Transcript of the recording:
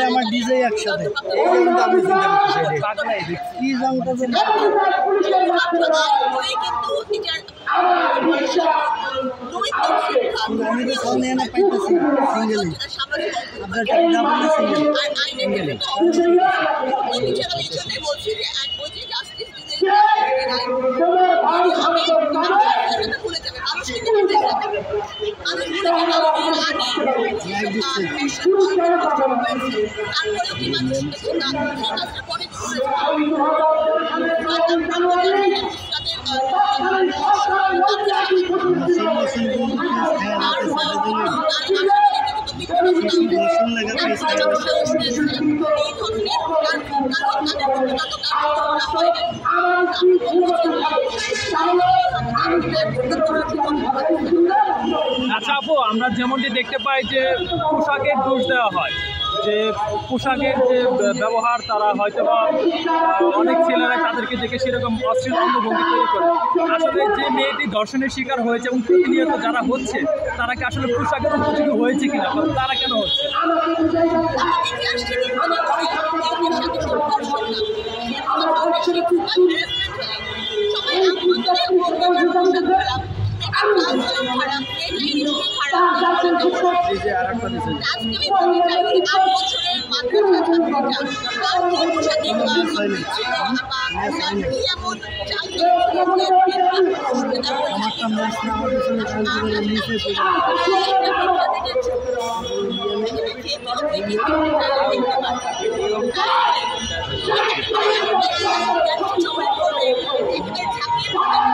আমার ডিজে একসাথে কি জানতে আমি তো সামনে এনে পাইতেছি সিঙ্গেলি আচ্ছা আপু, আমরা যেমনটি দেখতে পাই যে পোশাকের দোষ দেওয়া হয়, যে পোশাকের যে ব্যবহার তারা হয়তো বা অনেক ছেলেরা তাদেরকে দেখে সেরকম অশ্লীল অঙ্গভঙ্গি তৈরি করে। আসলে যে মেয়েটি ধর্ষণের শিকার হয়েছে এবং প্রতিনিয়ত যারা হচ্ছে তারা কি আসলে পোশাকের উপযোগী হয়েছে কিনা, তারা কেন হচ্ছে?